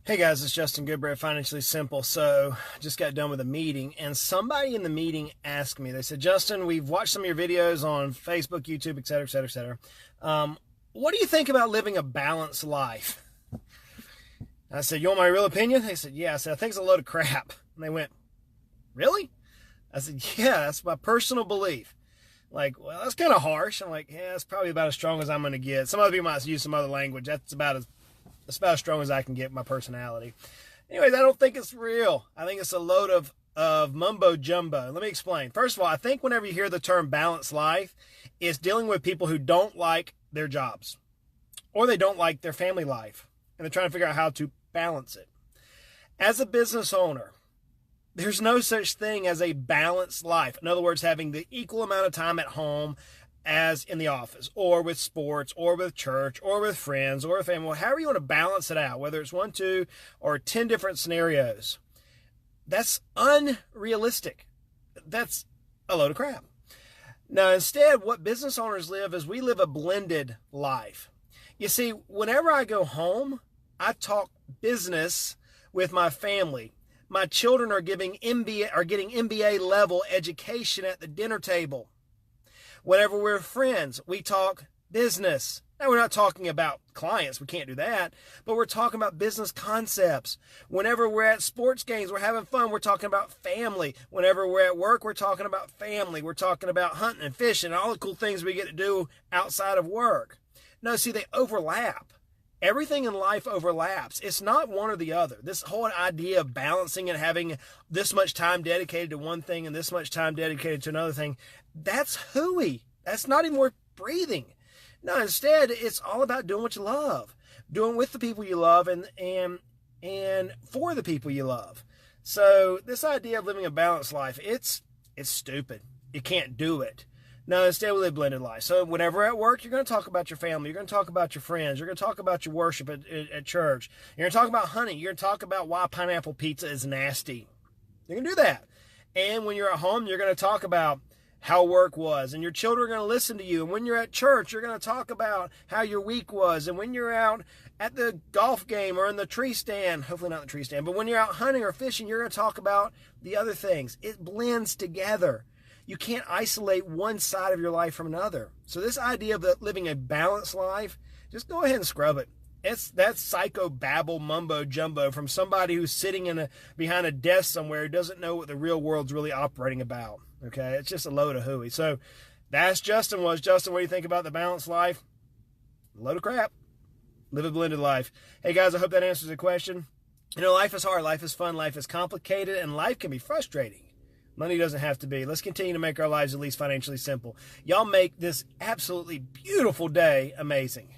Hey guys, it's Justin Goodbread, Financially Simple. So, just got done with a meeting, and somebody in the meeting asked me, they said, Justin, we've watched some of your videos on Facebook, YouTube, et cetera, et cetera, et cetera. What do you think about living a balanced life? I said, you want my real opinion? They said, yeah. I said, I think it's a load of crap. And they went, really? I said, yeah, that's my personal belief. Like, well, that's kind of harsh. I'm like, yeah, it's probably about as strong as I'm going to get. Some other people might use some other language. That's about as strong as I can get, my personality. Anyways, I don't think it's real. I think it's a load of mumbo jumbo. Let me explain. First of all, I think whenever you hear the term balanced life, it's dealing with people who don't like their jobs or they don't like their family life, and they're trying to figure out how to balance it. As a business owner, there's no such thing as a balanced life. In other words, having the equal amount of time at home as in the office, or with sports, or with church, or with friends, or with family, however you want to balance it out, whether it's 1, 2, or 10 different scenarios. That's unrealistic. That's a load of crap. Now, instead, what business owners live is we live a blended life. You see, whenever I go home, I talk business with my family. My children are getting MBA level education at the dinner table. Whenever we're friends, we talk business. Now, we're not talking about clients. We can't do that. But we're talking about business concepts. Whenever we're at sports games, we're having fun. We're talking about family. Whenever we're at work, we're talking about family. We're talking about hunting and fishing and all the cool things we get to do outside of work. No, see, they overlap. Everything in life overlaps. It's not one or the other. This whole idea of balancing and having this much time dedicated to one thing and this much time dedicated to another thing, that's hooey. That's not even worth breathing. No, instead, it's all about doing what you love, doing with the people you love and for the people you love. So this idea of living a balanced life, it's stupid. You can't do it. No, instead we live blended life. So whenever at work, you're going to talk about your family. You're going to talk about your friends. You're going to talk about your worship at church. You're going to talk about hunting. You're going to talk about why pineapple pizza is nasty. You can do that. And when you're at home, you're going to talk about how work was. And your children are going to listen to you. And when you're at church, you're going to talk about how your week was. And when you're out at the golf game or in the tree stand, hopefully not the tree stand, but when you're out hunting or fishing, you're going to talk about the other things. It blends together. You can't isolate one side of your life from another. So this idea of living a balanced life, just go ahead and scrub it. That's psychobabble mumbo jumbo from somebody who's sitting behind a desk somewhere who doesn't know what the real world's really operating about. Okay, it's just a load of hooey. So that's Justin. Justin, what do you think about the balanced life? A load of crap. Live a blended life. Hey guys, I hope that answers the question. You know, life is hard, life is fun, life is complicated, and life can be frustrating. Money doesn't have to be. Let's continue to make our lives at least financially simple. Y'all make this absolutely beautiful day amazing.